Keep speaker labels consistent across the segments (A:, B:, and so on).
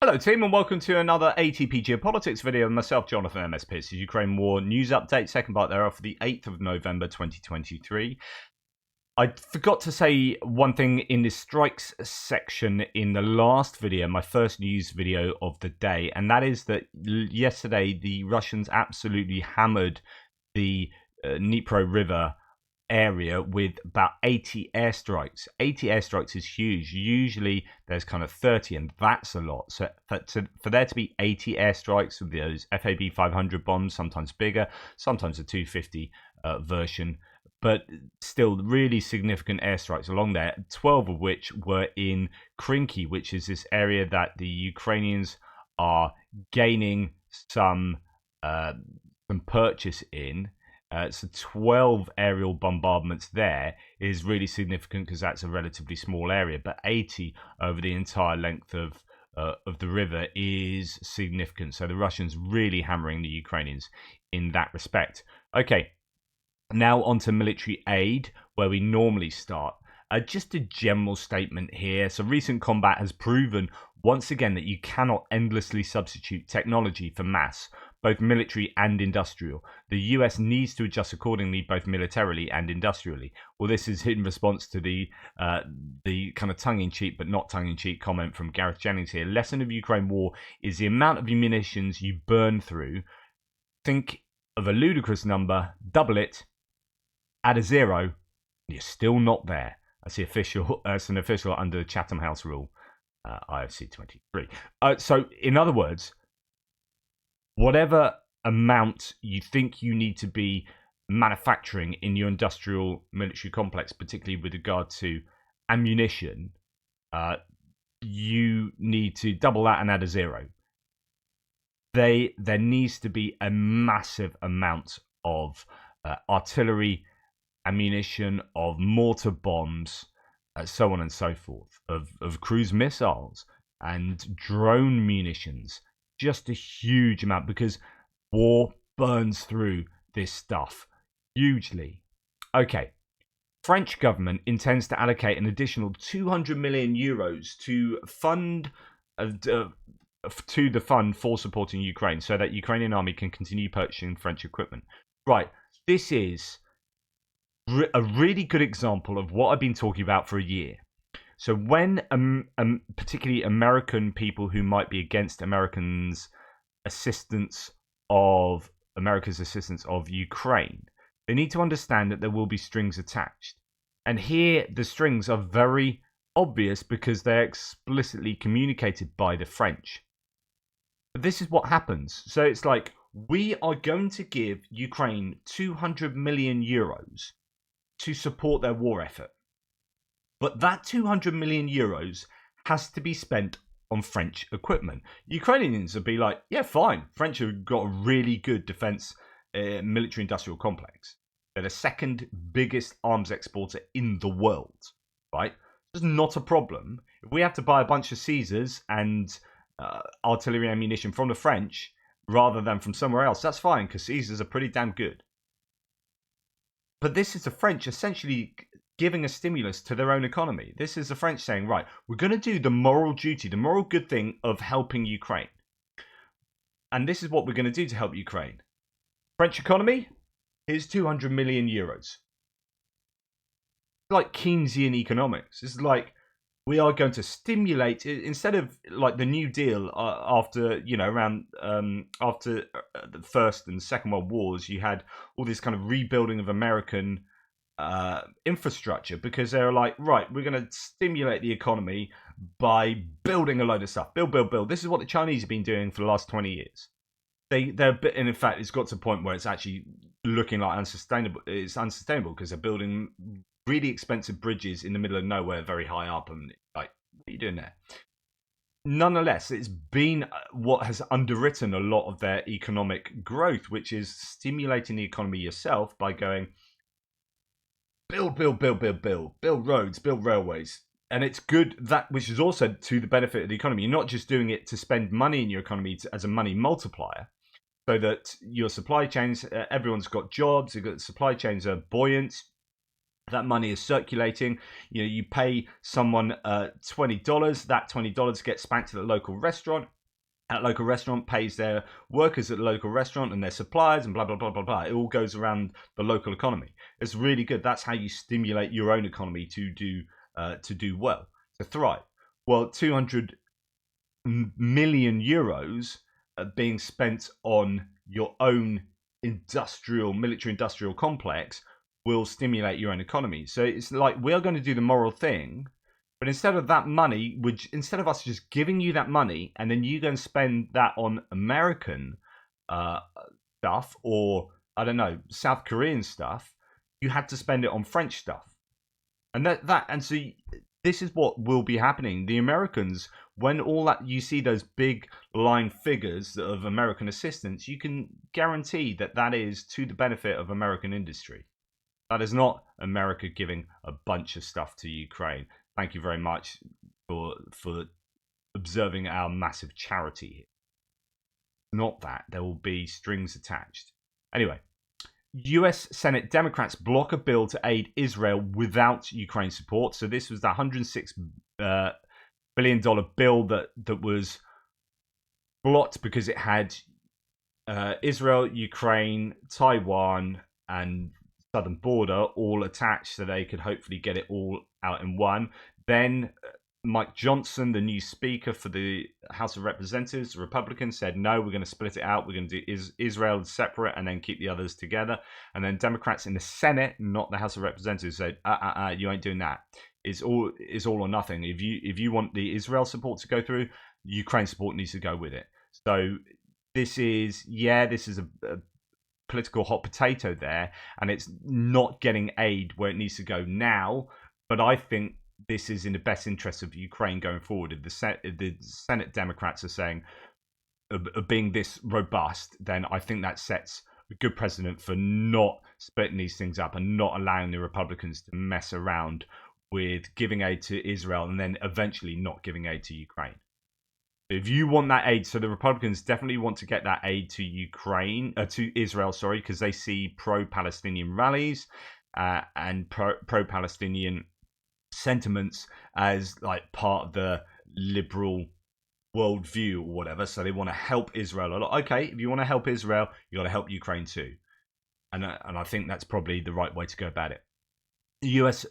A: Hello team and welcome to another ATP Geopolitics video with myself, Jonathan MS Pierce. Ukraine War News Update, second part thereof for the 8th of November 2023. I forgot to say one thing in the strikes section in the last video, my first news video of the day, and that is that yesterday the Russians absolutely hammered the Dnipro River area with about 80 airstrikes. 80 airstrikes is huge. Usually there's kind of 30, and that's a lot. So for there to be 80 airstrikes with those FAB 500 bombs, sometimes bigger, sometimes a 250 version, but still really significant airstrikes along there, 12 of which were in Krinky, which is this area that the Ukrainians are gaining some purchase in. So 12 aerial bombardments there is really significant because that's a relatively small area, but 80 over the entire length of the river is significant. So the Russians really hammering the Ukrainians in that respect. Okay, now on to military aid, where we normally start. Just a general statement here. So recent combat has proven once again that you cannot endlessly substitute technology for mass, both military and industrial. The US needs to adjust accordingly, both militarily and industrially. Well, this is in response to the kind of tongue-in-cheek but not tongue-in-cheek comment from Gareth Jennings here. Lesson of Ukraine war is the amount of munitions you burn through. Think of a ludicrous number, double it, add a zero, you're still not there. That's the official. That's an official under the Chatham House rule, IFC 23. So, in other words, whatever amount you think you need to be manufacturing in your industrial military complex, particularly with regard to ammunition, you need to double that and add a zero. There needs to be a massive amount of artillery ammunition, of mortar bombs, so on and so forth, of cruise missiles and drone munitions. Just a huge amount, because war burns through this stuff hugely. Okay, French government intends to allocate an additional 200 million euros to fund to the fund for supporting Ukraine, so that Ukrainian army can continue purchasing French equipment. Right, this is a really good example of what I've been talking about for a year. So when particularly American people who might be against America's assistance of Ukraine, they need to understand that there will be strings attached. And here the strings are very obvious because they're explicitly communicated by the French. But this is what happens. So it's like, we are going to give Ukraine 200 million euros to support their war effort. But that 200 million euros has to be spent on French equipment. Ukrainians would be like, yeah, fine. French have got a really good defense military industrial complex. They're the second biggest arms exporter in the world, right? It's not a problem. If we have to buy a bunch of Caesars and artillery ammunition from the French rather than from somewhere else, that's fine, because Caesars are pretty damn good. But this is the French essentially giving a stimulus to their own economy. This is the French saying, right, we're going to do the moral duty, the moral good thing of helping Ukraine. And this is what we're going to do to help Ukraine. French economy, here's 200 million euros. Like Keynesian economics. It's like, we are going to stimulate, instead of like the New Deal after, around after the First and Second World Wars, you had all this kind of rebuilding of American infrastructure, because they're like, right, we're going to stimulate the economy by building a load of stuff. Build. This is what the Chinese have been doing for the last 20 years. They're a bit, and in fact, it's got to a point where it's actually looking like unsustainable. It's unsustainable because they're building really expensive bridges in the middle of nowhere, very high up, and like, what are you doing there? Nonetheless, it's been what has underwritten a lot of their economic growth, which is stimulating the economy yourself by going, build roads, build railways. And it's good, that which is also to the benefit of the economy. You're not just doing it to spend money in your economy as a money multiplier, so that your supply chains, everyone's got jobs, supply chains are buoyant, That money is circulating. You pay someone $20. That $20 gets back to the local restaurant. That local restaurant pays their workers at the local restaurant and their suppliers and blah blah blah blah blah. It all goes around the local economy. It's really good. That's how you stimulate your own economy to do well, to thrive. Well, 200 million euros being spent on your own military industrial complex will stimulate your own economy. So it's like, we are going to do the moral thing, but instead of that money, instead of us just giving you that money and then you go and spend that on American uh, stuff, or I don't know, South Korean stuff, you had to spend it on French stuff. And so this is what will be happening. The Americans, when all that, you see those big line figures of American assistance, you can guarantee that that is to the benefit of American industry. That is not America giving a bunch of stuff to Ukraine. Thank you very much for observing our massive charity here. Not that. There will be strings attached. Anyway, US Senate Democrats block a bill to aid Israel without Ukraine support. So this was the $106 billion bill that was blocked because it had Israel, Ukraine, Taiwan, and southern border all attached, so they could hopefully get it all out in one. Then Mike Johnson, the new speaker for the House of Representatives, the Republican, said, no, we're going to split it out. We're going to do Israel separate and then keep the others together. And then Democrats in the Senate, not the House of Representatives, said, you ain't doing that. It's all or nothing. If you want the Israel support to go through, Ukraine support needs to go with it. So this is a political hot potato there, and it's not getting aid where it needs to go now. But I think this is in the best interest of Ukraine going forward. If the Senate Democrats are saying being this robust, then I think that sets a good precedent for not splitting these things up and not allowing the Republicans to mess around with giving aid to Israel and then eventually not giving aid to Ukraine. If you want that aid, so the Republicans definitely want to get that aid to to Israel, because they see pro-Palestinian rallies and pro-Palestinian sentiments as like part of the liberal worldview or whatever. So they want to help Israel a lot. Okay, if you want to help Israel, you got to help Ukraine too, and I think that's probably the right way to go about it.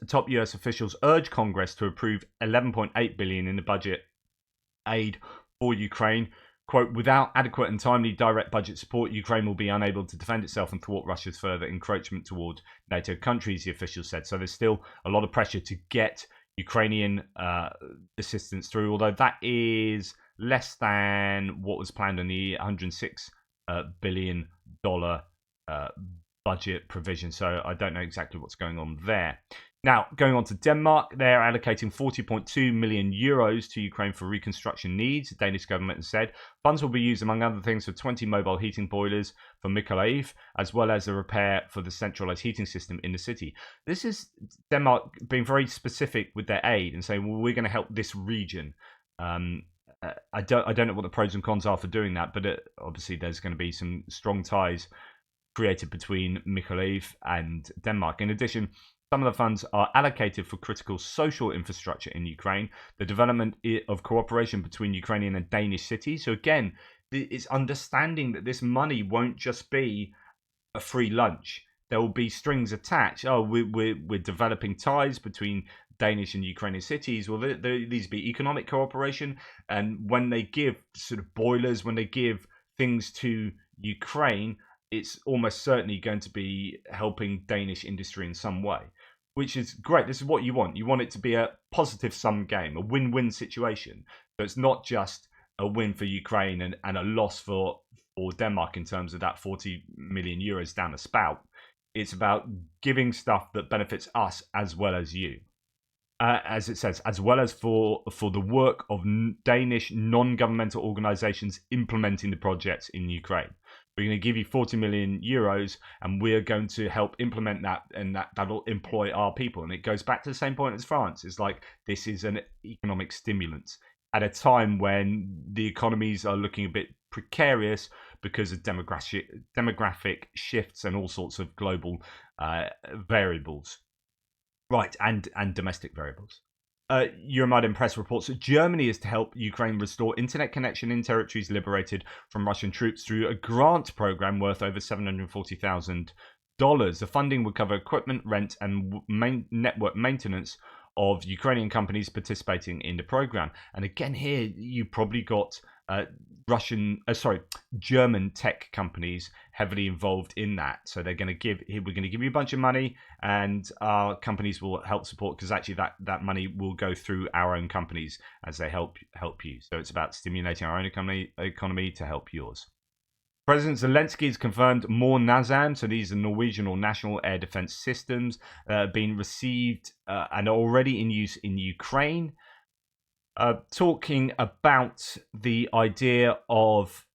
A: Top US officials urge Congress to approve $11.8 billion in the budget aid for Ukraine. Quote, without adequate and timely direct budget support, Ukraine will be unable to defend itself and thwart Russia's further encroachment toward NATO countries, the officials said. So there's still a lot of pressure to get Ukrainian assistance through, although that is less than what was planned in the $106 billion budget provision. So I don't know exactly what's going on there. Now, going on to Denmark, they're allocating 40.2 million euros to Ukraine for reconstruction needs, the Danish government has said. Funds will be used, among other things, for 20 mobile heating boilers for Mykolaiv, as well as a repair for the centralized heating system in the city. This is Denmark being very specific with their aid and saying, well, we're going to help this region. I don't know what the pros and cons are for doing that, but obviously there's going to be some strong ties created between Mykolaiv and Denmark. In addition, some of the funds are allocated for critical social infrastructure in Ukraine, the development of cooperation between Ukrainian and Danish cities. So again, it's understanding that this money won't just be a free lunch. There will be strings attached. Oh, we're developing ties between Danish and Ukrainian cities. Well, these be economic cooperation. And when they give sort of boilers, when they give things to Ukraine, it's almost certainly going to be helping Danish industry in some way, which is great. This is what you want. You want it to be a positive sum game, a win-win situation. So it's not just a win for Ukraine and a loss for Denmark in terms of that 40 million euros down the spout. It's about giving stuff that benefits us as well as you. As it says, as well as for the work of Danish non-governmental organizations implementing the projects in Ukraine. We're going to give you 40 million euros and we're going to help implement that, and that'll employ our people. And it goes back to the same point as France. It's like, this is an economic stimulant at a time when the economies are looking a bit precarious because of demographic shifts and all sorts of global variables. Right, and domestic variables. Euromaidan Press reports that Germany is to help Ukraine restore internet connection in territories liberated from Russian troops through a grant program worth over $740,000. The funding would cover equipment, rent, and network maintenance of Ukrainian companies participating in the program. And again, here you probably got German tech companies heavily involved in that. So we're going to give you a bunch of money, and our companies will help support, because actually that money will go through our own companies as they help you. So it's about stimulating our own economy to help yours. President Zelensky has confirmed more NASAM, so these are Norwegian or National Air Defense Systems, being received and already in use in Ukraine. Talking about the idea of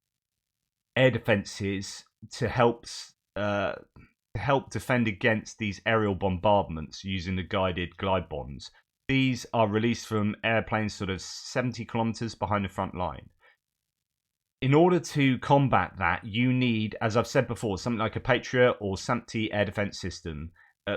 A: air defenses to help defend against these aerial bombardments using the guided glide bombs. These are released from airplanes sort of 70 kilometers behind the front line. In order to combat that, you need, as I've said before, something like a Patriot or SAMP-T air defense system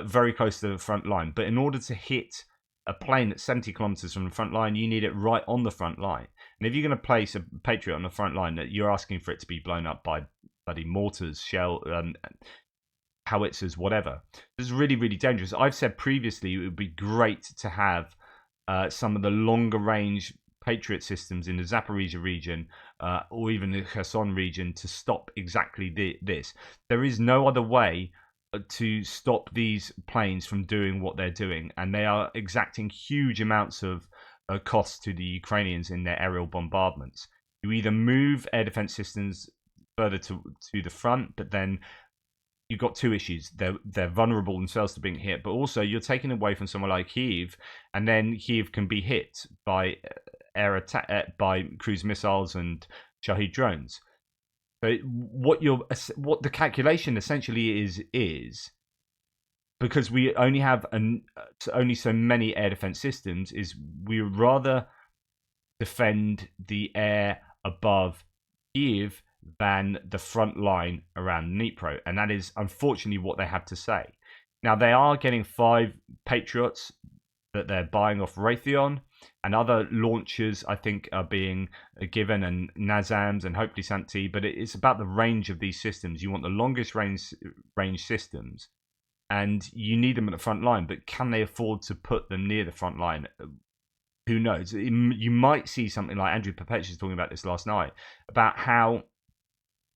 A: very close to the front line. But in order to hit a plane that's 70 kilometers from the front line, you need it right on the front line. And if you're going to place a Patriot on the front line, that you're asking for it to be blown up by bloody mortars, shell, howitzers, whatever. This is really, really dangerous. I've said previously it would be great to have some of the longer range Patriot systems in the Zaporizhia region or even the Kherson region to stop exactly this. There is no other way to stop these planes from doing what they're doing, and they are exacting huge amounts of costs to the Ukrainians in their aerial bombardments. You either move air defense systems further to the front, but then you've got two issues. They're vulnerable themselves to being hit, but also you're taking away from somewhere like Kyiv, and then Kyiv can be hit by air attack, by cruise missiles and Shahed drones. So what the calculation essentially is because we only have only so many air defense systems, is we would rather defend the air above Kyiv than the front line around Dnipro, and that is unfortunately what they have to say. Now they are getting 5 Patriots that they're buying off Raytheon, and other launchers I think are being given, and NASAMs and hopefully SAMP-T, but it's about the range of these systems. You want the longest range systems, and you need them at the front line, but can they afford to put them near the front line? Who knows? You might see something like Andrew Perpetual was talking about this last night, about how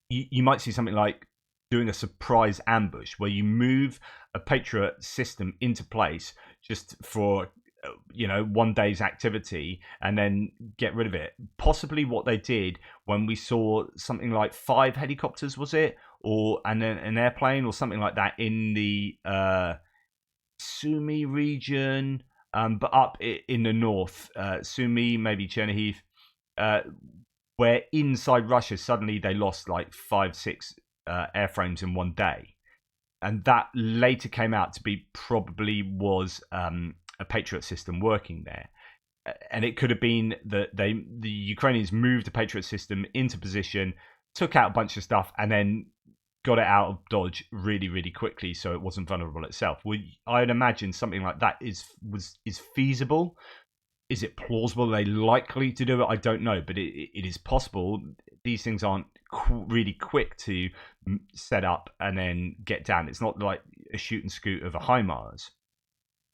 A: you might see something like doing a surprise ambush where you move a Patriot system into place just for 1 day's activity and then get rid of it. Possibly what they did when we saw something like 5 helicopters, was it, and then an airplane or something like that in the Sumy region, but up in the north, Sumy, maybe Chernihiv, where inside Russia suddenly they lost like 5-6 airframes in 1 day, and that later came out to be probably was a Patriot system working there. And it could have been that the Ukrainians moved the Patriot system into position, took out a bunch of stuff, and then got it out of dodge really, really quickly, so it wasn't vulnerable itself. I'd imagine something like that is feasible. Is it plausible? Are they likely to do it? I don't know, but it is possible. These things aren't really quick to set up and then get down. It's not like a shoot and scoot of a HIMARS.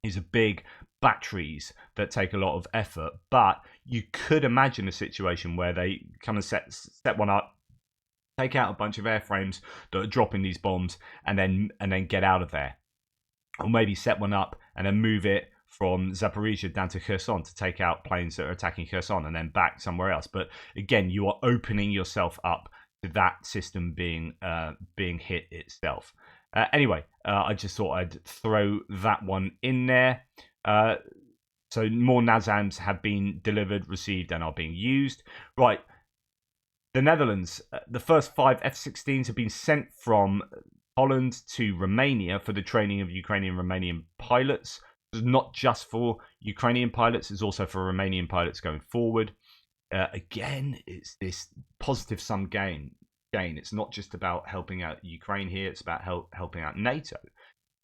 A: These are big batteries that take a lot of effort, but you could imagine a situation where they come and set one up, take out a bunch of airframes that are dropping these bombs, and then get out of there. Or maybe set one up and then move it from Zaporizhia down to Kherson to take out planes that are attacking Kherson, and then back somewhere else. But again, you are opening yourself up to that system being hit itself. Anyway, I just thought I'd throw that one in there. So more NASAMs have been delivered, received, and are being used. Right. The Netherlands, the first 5 F-16s have been sent from Holland to Romania for the training of Ukrainian and Romanian pilots. It's not just for Ukrainian pilots, it's also for Romanian pilots going forward. Again, it's this positive sum gain. It's not just about helping out Ukraine here, it's about helping out NATO.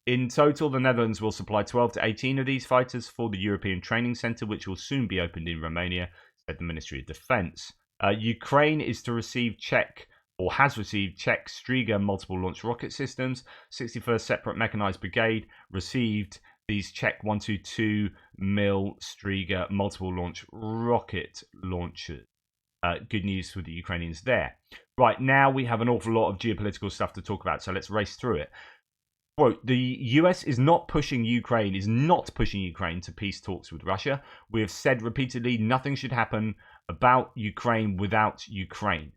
A: In total, the Netherlands will supply 12 to 18 of these fighters for the European Training Centre, which will soon be opened in Romania, said the Ministry of Defence. Ukraine is to receive Czech, or has received Czech Striga multiple launch rocket systems. 61st Separate Mechanized Brigade received these Czech 122 mil Striga multiple launch rocket launchers. Good news for the Ukrainians there. Right, now we have an awful lot of geopolitical stuff to talk about, so let's race through it. Quote, the US is not pushing Ukraine to peace talks with Russia. We have said repeatedly nothing should happen about Ukraine without Ukraine.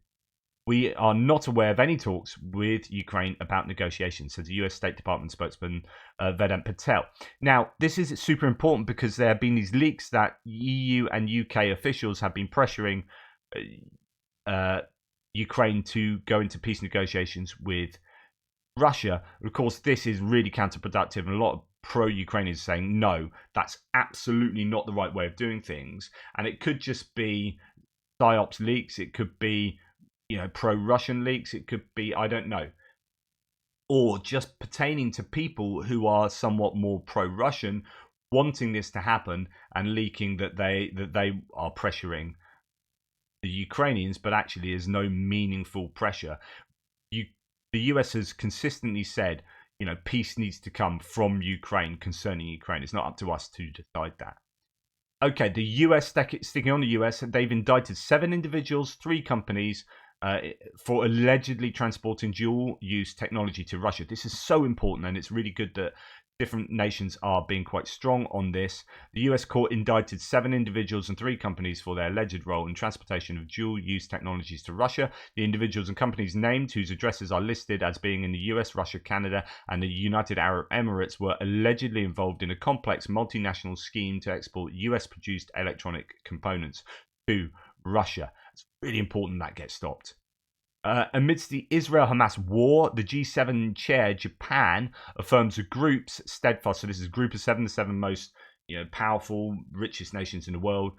A: We are not aware of any talks with Ukraine about negotiations, says the US State Department spokesman Vedant Patel. Now, this is super important because there have been these leaks that EU and UK officials have been pressuring Ukraine to go into peace negotiations with Russia. Of course, this is really counterproductive, and a lot of pro-Ukrainians are saying, no, that's absolutely not the right way of doing things. And it could just be PSYOPs leaks, it could be, pro-Russian leaks, it could be, I don't know, or just pertaining to people who are somewhat more pro-Russian, wanting this to happen and leaking that they are pressuring the Ukrainians, but actually there's no meaningful pressure. The US has consistently said, peace needs to come from Ukraine concerning Ukraine. It's not up to us to decide that. Okay, the US, sticking on the US, they've indicted 7 individuals, 3 companies for allegedly transporting dual-use technology to Russia. This is so important, and it's really good that different nations are being quite strong on this. The US court indicted 7 individuals and 3 companies for their alleged role in transportation of dual-use technologies to Russia. The individuals and companies named, whose addresses are listed as being in the US, Russia, Canada, and the United Arab Emirates, were allegedly involved in a complex multinational scheme to export US-produced electronic components to Russia. It's really important that gets stopped. Amidst the Israel-Hamas war, the G7 chair, Japan, affirms the group's steadfast, so this is a group of 7, the 7 most powerful, richest nations in the world,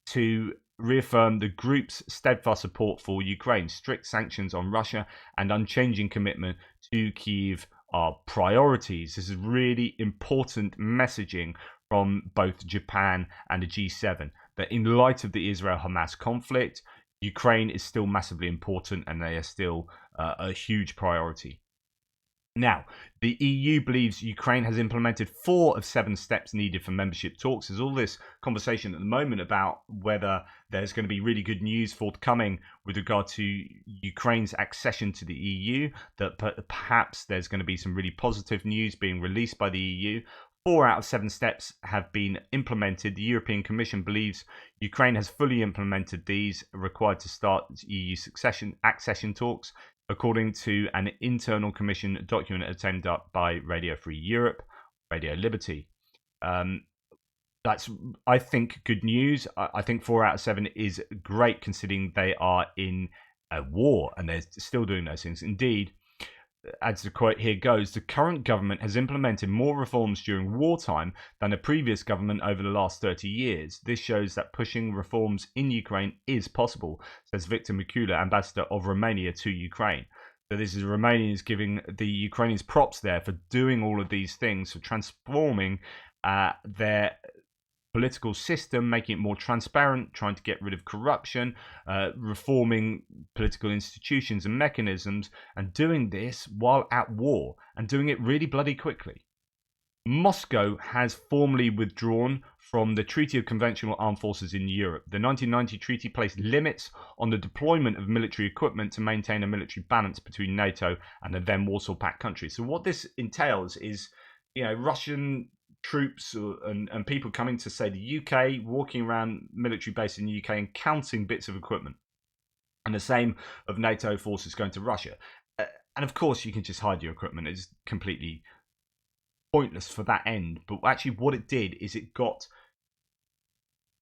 A: to reaffirm the group's steadfast support for Ukraine. Strict sanctions on Russia and unchanging commitment to Kyiv are priorities. This is really important messaging from both Japan and the G7, that in light of the Israel-Hamas conflict, Ukraine is still massively important and they are still a huge priority. Now, the EU believes Ukraine has implemented 4 of 7 steps needed for membership talks. There's all this conversation at the moment about whether there's going to be really good news forthcoming with regard to Ukraine's accession to the EU, that perhaps there's going to be some really positive news being released by the EU. 4 out of 7 steps have been implemented. The European Commission believes Ukraine has fully implemented these required to start EU accession talks, according to an internal Commission document obtained up by Radio Free Europe, Radio Liberty. That's, I think, good news. I think 4 out of 7 is great considering they are in a war and they're still doing those things. Indeed, as the quote here goes, the current government has implemented more reforms during wartime than the previous government over the last 30 years. This shows that pushing reforms in Ukraine is possible, says Victor Mikula, ambassador of Romania to Ukraine. So this is Romanians giving the Ukrainians props there for doing all of these things, for transforming their political system, making it more transparent, trying to get rid of corruption, reforming political institutions and mechanisms, and doing this while at war, and doing it really bloody quickly. Moscow has formally withdrawn from the Treaty of Conventional Armed Forces in Europe. The 1990 treaty placed limits on the deployment of military equipment to maintain a military balance between NATO and the then Warsaw Pact countries. So what this entails is, Russian troops and people coming to, say, the UK, walking around military bases in the UK and counting bits of equipment, and the same of NATO forces going to Russia. And of course you can just hide your equipment. It's completely pointless for that end, but actually what it did is it got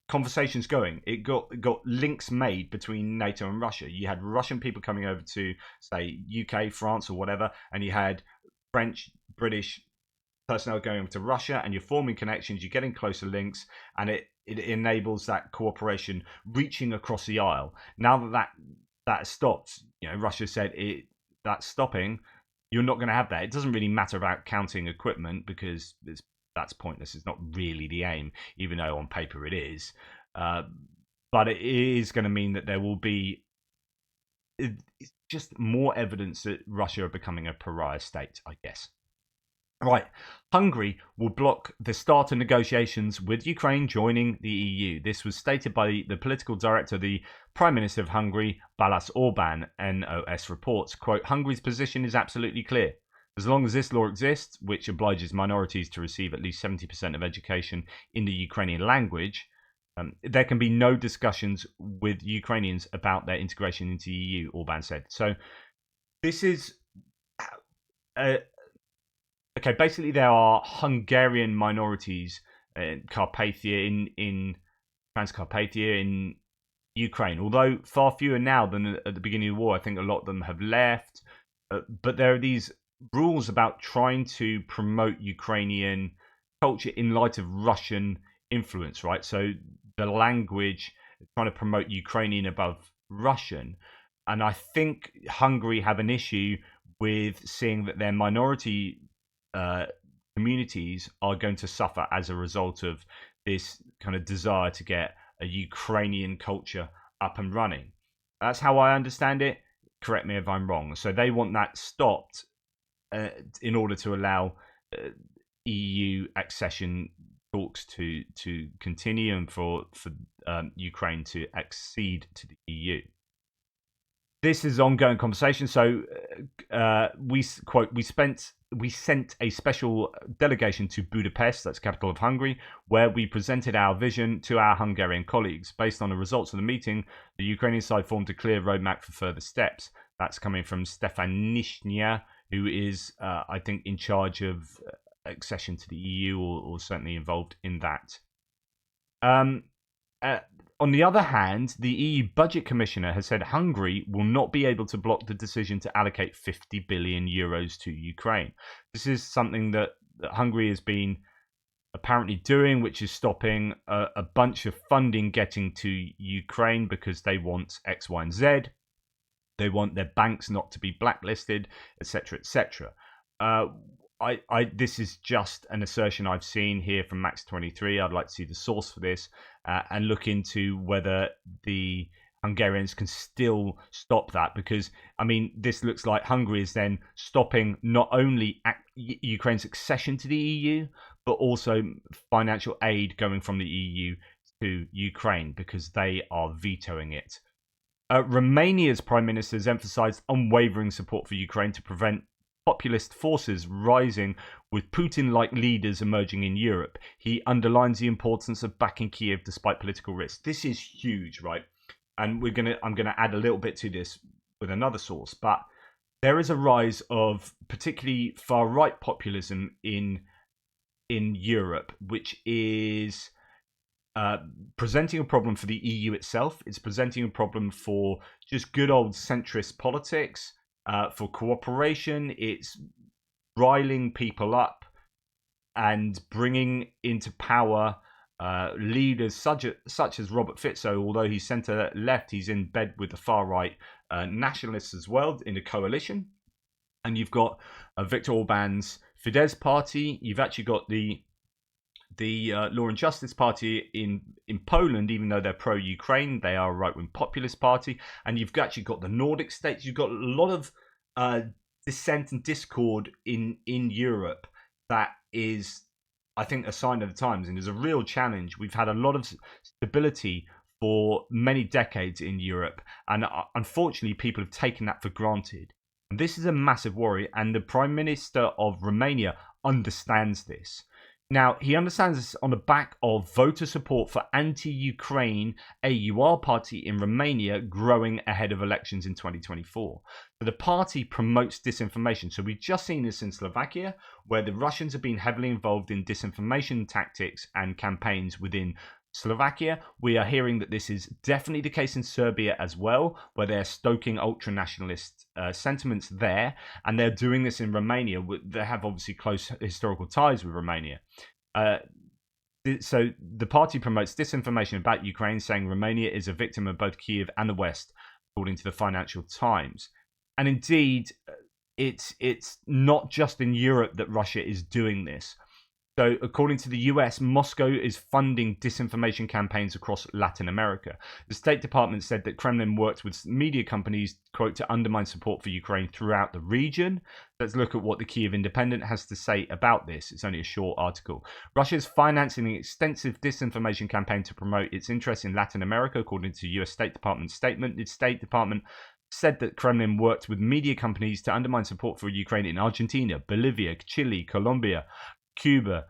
A: conversations going. It got links made between NATO and Russia. You had Russian people coming over to, say, UK, France or whatever, and you had French, British personnel going to Russia, and you're forming connections, you're getting closer links, and it enables that cooperation reaching across the aisle. Now that stopped, Russia said that's stopping, you're not going to have that. It doesn't really matter about counting equipment because that's pointless. It's not really the aim, even though on paper it is. But it is going to mean that there will be just more evidence that Russia are becoming a pariah state, I guess. Right, Hungary will block the start of negotiations with Ukraine joining the EU. This was stated by the political director, the Prime Minister of Hungary, Balázs Orbán. NOS reports, quote, Hungary's position is absolutely clear. As long as this law exists, which obliges minorities to receive at least 70% of education in the Ukrainian language, there can be no discussions with Ukrainians about their integration into the EU, Orbán said. So this is... okay, basically there are Hungarian minorities in Carpathia, in Transcarpathia, in Ukraine. Although far fewer now than at the beginning of the war, I think a lot of them have left. But there are these rules about trying to promote Ukrainian culture in light of Russian influence, right? So the language, trying to promote Ukrainian above Russian. And I think Hungary have an issue with seeing that their minority communities are going to suffer as a result of this kind of desire to get a Ukrainian culture up and running. That's how I understand it. Correct me if I'm wrong. So they want that stopped in order to allow EU accession talks to continue and for Ukraine to accede to the EU. This is ongoing conversation. So we sent a special delegation to Budapest, that's the capital of Hungary, where we presented our vision to our Hungarian colleagues. Based on the results of the meeting, the Ukrainian side formed a clear roadmap for further steps. That's coming from Stefan Nishnia, who is, I think, in charge of accession to the EU, or certainly involved in that. On the other hand, the EU Budget Commissioner has said Hungary will not be able to block the decision to allocate 50 billion euros to Ukraine. This is something that Hungary has been apparently doing, which is stopping a bunch of funding getting to Ukraine because they want X, Y, and Z. They want their banks not to be blacklisted, etc., etc. This is just an assertion I've seen here from Max23. I'd like to see the source for this and look into whether the Hungarians can still stop that, because I mean, this looks like Hungary is then stopping not only Ukraine's accession to the EU, but also financial aid going from the EU to Ukraine because they are vetoing it. Romania's Prime Minister has emphasized unwavering support for Ukraine to prevent populist forces rising with Putin-like leaders emerging in Europe. He underlines the importance of backing Kiev despite political risk. This is huge, right? And I'm gonna add a little bit to this with another source, but there is a rise of particularly far-right populism in Europe, which is presenting a problem for the EU itself. It's presenting a problem for just good old centrist politics. For cooperation, it's riling people up and bringing into power leaders such as Robert Fico. Although he's centre left, he's in bed with the far right nationalists as well in a coalition. And you've got Viktor Orban's Fidesz party. You've actually got the Law and Justice Party in Poland, even though they're pro-Ukraine, they are a right-wing populist party. And you've actually got the Nordic states. You've got a lot of dissent and discord in Europe that is, I think, a sign of the times and is a real challenge. We've had a lot of stability for many decades in Europe, and unfortunately people have taken that for granted. And this is a massive worry, and the Prime Minister of Romania understands this. Now, he understands this on the back of voter support for anti-Ukraine AUR party in Romania growing ahead of elections in 2024. So the party promotes disinformation. So we've just seen this in Slovakia, where the Russians have been heavily involved in disinformation tactics and campaigns within Slovakia. We are hearing that this is definitely the case in Serbia as well, where they're stoking ultra-nationalist sentiments there, and they're doing this in Romania. They have obviously close historical ties with Romania. So the party promotes disinformation about Ukraine, saying Romania is a victim of both Kiev and the West, according to the Financial Times. And indeed, it's not just in Europe that Russia is doing this. So, according to the US, Moscow is funding disinformation campaigns across Latin America. The State Department said that Kremlin worked with media companies, quote, to undermine support for Ukraine throughout the region. Let's look at what the Kyiv Independent has to say about this. It's only a short article. Russia is financing an extensive disinformation campaign to promote its interests in Latin America, according to US State Department statement. The State Department said that Kremlin worked with media companies to undermine support for Ukraine in Argentina, Bolivia, Chile, Colombia, Cuba,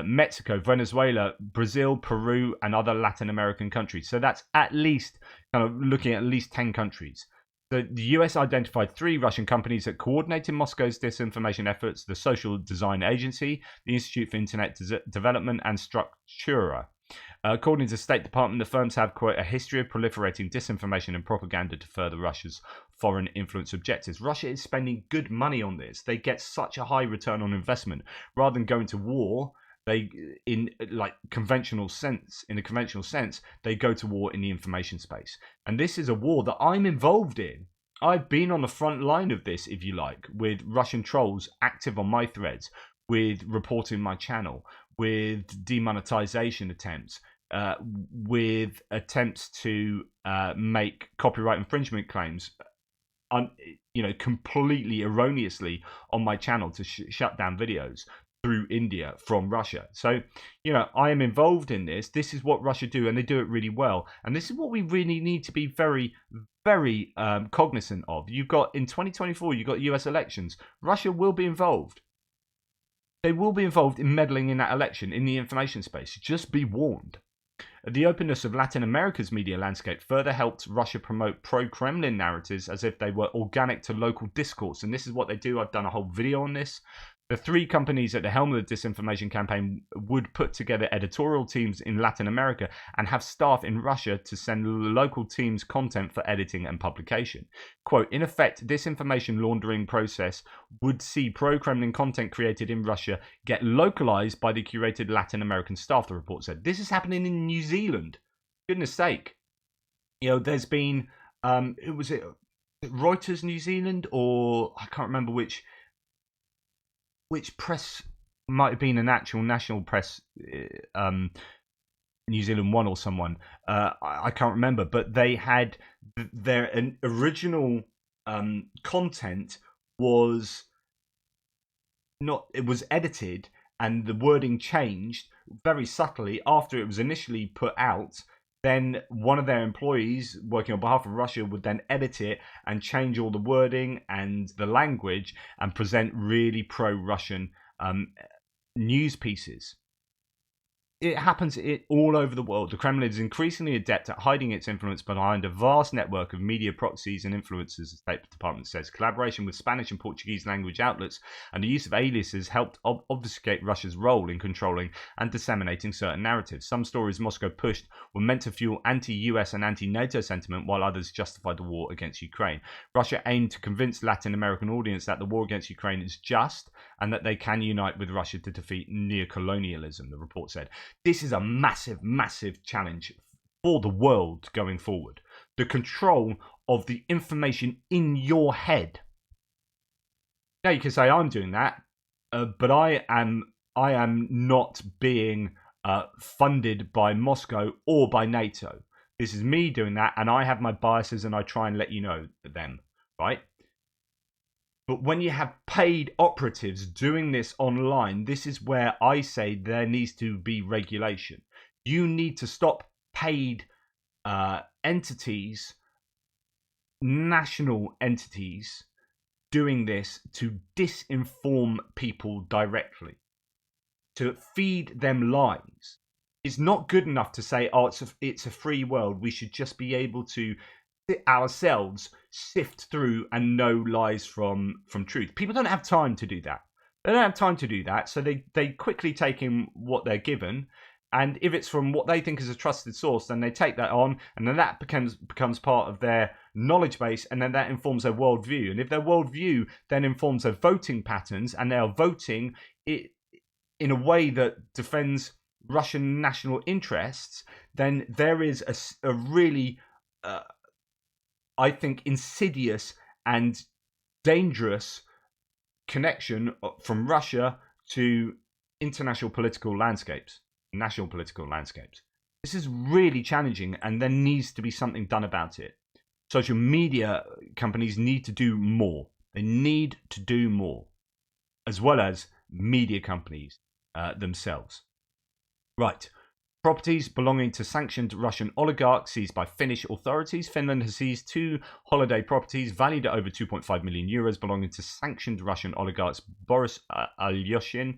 A: Mexico, Venezuela, Brazil, Peru, and other Latin American countries. So that's at least kind of looking at least 10 countries. The US identified 3 Russian companies that coordinated Moscow's disinformation efforts: the Social Design Agency, the Institute for Internet Development, and Struktura. According to the State Department, the firms have, quote, a history of proliferating disinformation and propaganda to further Russia's foreign influence objectives. Russia is spending good money on this. They get such a high return on investment. Rather than going to war, they, in a conventional sense, they go to war in the information space. And this is a war that I'm involved in. I've been on the front line of this, if you like, with Russian trolls active on my threads, with reporting my channel, with demonetization attempts, with attempts to make copyright infringement claims, completely erroneously on my channel to shut down videos through India from Russia. So, I am involved in this. This is what Russia do, and they do it really well. And this is what we really need to be very, very cognizant of. In 2024, you've got US elections. Russia will be involved. They will be involved in meddling in that election in the information space. Just be warned. The openness of Latin America's media landscape further helped Russia promote pro-Kremlin narratives as if they were organic to local discourse. And this is what they do. I've done a whole video on this. The 3 companies at the helm of the disinformation campaign would put together editorial teams in Latin America and have staff in Russia to send local teams content for editing and publication. Quote, in effect, this information laundering process would see pro-Kremlin content created in Russia get localized by the curated Latin American staff, the report said. This is happening in New Zealand. Goodness sake. There's been, who was it? Reuters New Zealand, or I can't remember which press might have been an actual national press, New Zealand One or someone. I can't remember, but they had their original content was not. It was edited, and the wording changed very subtly after it was initially put out. Then one of their employees working on behalf of Russia would then edit it and change all the wording and the language and present really pro-Russian news pieces. It happens all over the world. The Kremlin is increasingly adept at hiding its influence behind a vast network of media proxies and influencers, the State Department says. Collaboration with Spanish and Portuguese language outlets and the use of aliases helped obfuscate Russia's role in controlling and disseminating certain narratives. Some stories Moscow pushed were meant to fuel anti-US and anti-NATO sentiment, while others justified the war against Ukraine. Russia aimed to convince Latin American audience that the war against Ukraine is just and that they can unite with Russia to defeat neocolonialism, the report said. This is a massive, massive challenge for the world going forward. The control of the information in your head. Now you can say I'm doing that, but I am not being funded by Moscow or by NATO. This is me doing that, and I have my biases, and I try and let you know them, right? But when you have paid operatives doing this online, this is where I say there needs to be regulation. You need to stop paid entities, national entities, doing this to disinform people directly, to feed them lies. It's not good enough to say, oh, it's a free world. We should just be able to ourselves sift through and know lies from truth. People don't have time to do that. They don't have time to do that, so they quickly take in what they're given, and if it's from what they think is a trusted source, then they take that on, and then that becomes part of their knowledge base, and then that informs their worldview. And if their worldview then informs their voting patterns, and they are voting it in a way that defends Russian national interests, then there is a really I think insidious and dangerous connection from Russia to international political landscapes, national political landscapes. This is really challenging, and there needs to be something done about it. Social media companies need to do more. They need to do more, as well as media companies themselves. Right. Properties belonging to sanctioned Russian oligarchs seized by Finnish authorities. Finland has seized 2 holiday properties valued at over 2.5 million euros belonging to sanctioned Russian oligarchs. Boris Alyoshin,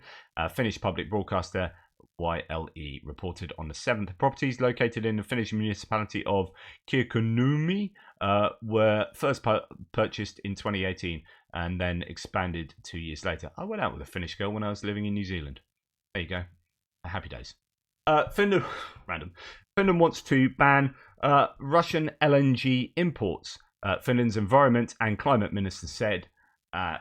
A: Finnish public broadcaster YLE, reported on the 7th. Properties located in the Finnish municipality of Kirkkonummi were first purchased in 2018 and then expanded 2 years later. I went out with a Finnish girl when I was living in New Zealand. There you go. Happy days. Finland, random. Finland wants to ban Russian LNG imports. Finland's Environment and Climate Minister said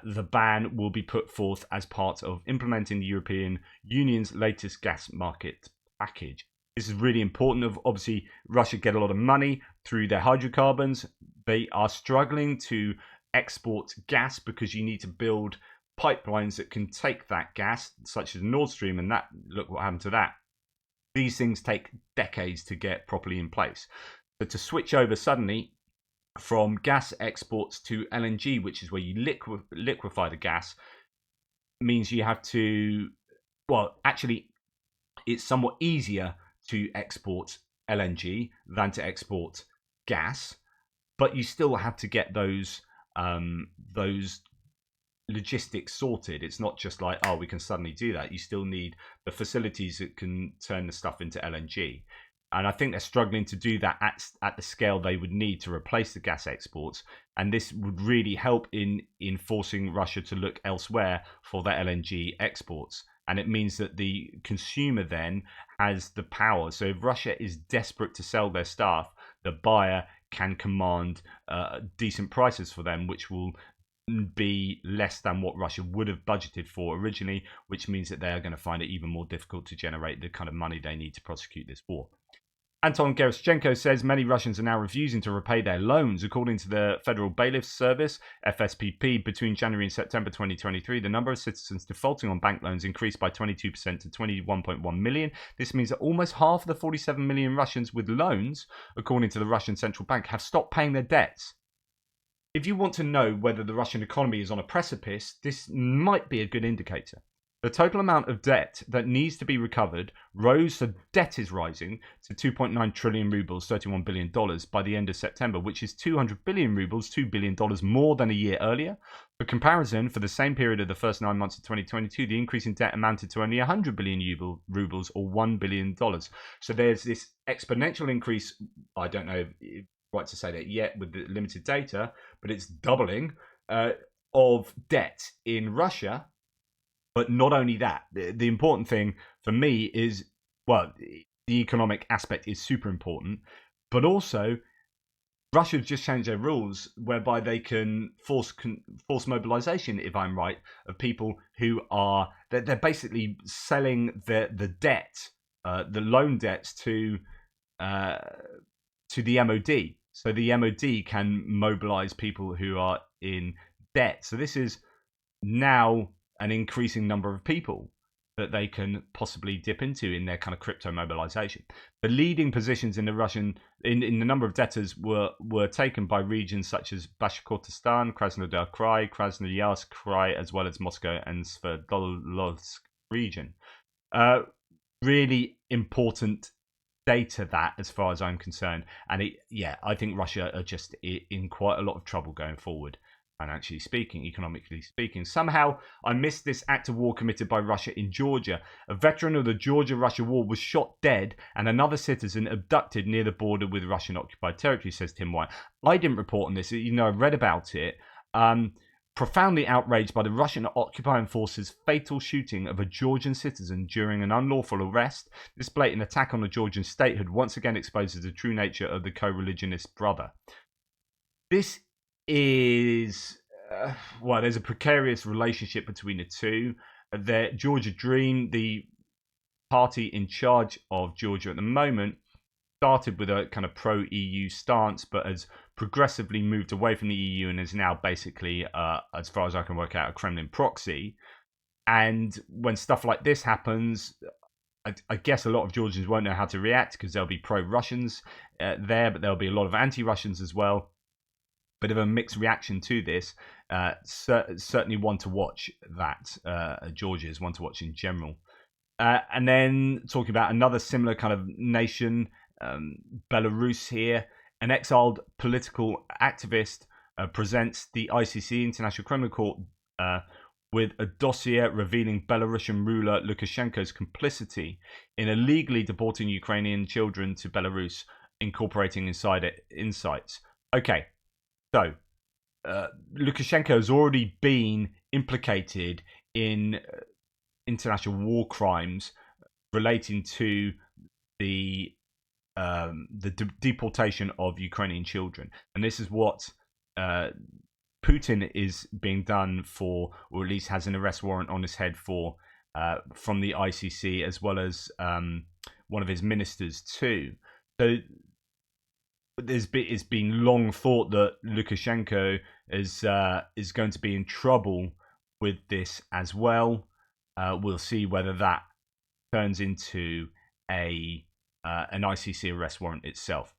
A: the ban will be put forth as part of implementing the European Union's latest gas market package. This is really important. Obviously, Russia get a lot of money through their hydrocarbons. They are struggling to export gas because you need to build pipelines that can take that gas, such as Nord Stream, and that, look what happened to that. These things take decades to get properly in place. But to switch over suddenly from gas exports to LNG, which is where you liquefy the gas, means you have to, well, actually, it's somewhat easier to export LNG than to export gas, but you still have to get those logistics sorted. It's not just like, oh, we can suddenly do that. You still need the facilities that can turn the stuff into LNG. And I think they're struggling to do that at the scale they would need to replace the gas exports. And this would really help in forcing Russia to look elsewhere for their LNG exports. And it means that the consumer then has the power. So if Russia is desperate to sell their stuff, the buyer can command decent prices for them, which will be less than what Russia would have budgeted for originally, which means that they are going to find it even more difficult to generate the kind of money they need to prosecute this war. Anton Gerashchenko says many Russians are now refusing to repay their loans. According to the Federal Bailiffs Service, FSPP, between January and September 2023, the number of citizens defaulting on bank loans increased by 22% to 21.1 million. This means that almost half of the 47 million Russians with loans, according to the Russian Central Bank, have stopped paying their debts. If you want to know whether the Russian economy is on a precipice, this might be a good indicator. The total amount of debt that needs to be recovered rose, so debt is rising to 2.9 trillion rubles, $31 billion by the end of September, which is 200 billion rubles, $2 billion more than a year earlier. For comparison, for the same period of the first 9 months of 2022, the increase in debt amounted to only 100 billion rubles or $1 billion. So there's this exponential increase. I don't know if right to say that yet with the limited data, but it's doubling of debt in Russia. But not only that, the important thing for me is, well, the economic aspect is super important, but also Russia have just changed their rules whereby they can force mobilization, if I'm right, of people who are, they're basically selling the debt, the loan debts to the MOD. So the MOD can mobilize people who are in debt. So this is now an increasing number of people that they can possibly dip into in their kind of crypto mobilization. The leading positions in the Russian, in the number of debtors were taken by regions such as Bashkortostan, Krasnodar Krai, Krasnoyarsk Krai, as well as Moscow and Sverdlovsk region. Really important data that, as far as I'm concerned, and I think Russia are just in quite a lot of trouble going forward, financially speaking, economically speaking. Somehow I missed this act of war committed by Russia in Georgia. A veteran of the Georgia-Russia war was shot dead and another citizen abducted near the border with Russian-occupied territory, says Tim White. I didn't report on this, even though I read about it. Profoundly outraged by the Russian occupying forces' fatal shooting of a Georgian citizen during an unlawful arrest, this blatant attack on the Georgian statehood once again exposes the true nature of the co-religionist brother. This is, there's a precarious relationship between the two. The Georgia Dream, the party in charge of Georgia at the moment, started with a kind of pro-EU stance, but has progressively moved away from the EU and is now basically, as far as I can work out, a Kremlin proxy. And when stuff like this happens, I guess a lot of Georgians won't know how to react because there'll be pro-Russians there, but there'll be a lot of anti-Russians as well. Bit of a mixed reaction to this. Certainly one to watch. That Georgia is one to watch in general. And then talking about another similar kind of nation, Belarus here. An exiled political activist presents the ICC, International Criminal Court, with a dossier revealing Belarusian ruler Lukashenko's complicity in illegally deporting Ukrainian children to Belarus, incorporating insights. Okay, so Lukashenko has already been implicated in international war crimes relating to the deportation of Ukrainian children, and this is what Putin is being done for, or at least has an arrest warrant on his head for, from the ICC, as well as one of his ministers too. So it's been long thought that Lukashenko is going to be in trouble with this as well. We'll see whether that turns into an ICC arrest warrant itself.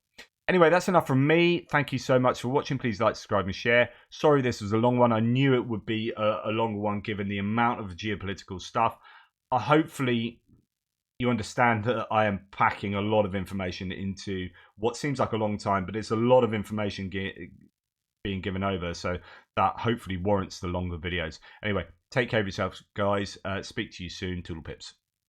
A: Anyway, that's enough from me. Thank you so much for watching. Please like, subscribe, and share. Sorry this was a long one. I knew it would be a longer one given the amount of geopolitical stuff. Hopefully you understand that I am packing a lot of information into what seems like a long time, but it's a lot of information being given over, so that hopefully warrants the longer videos. Anyway, take care of yourselves, guys. Speak to you soon. Toodle pips.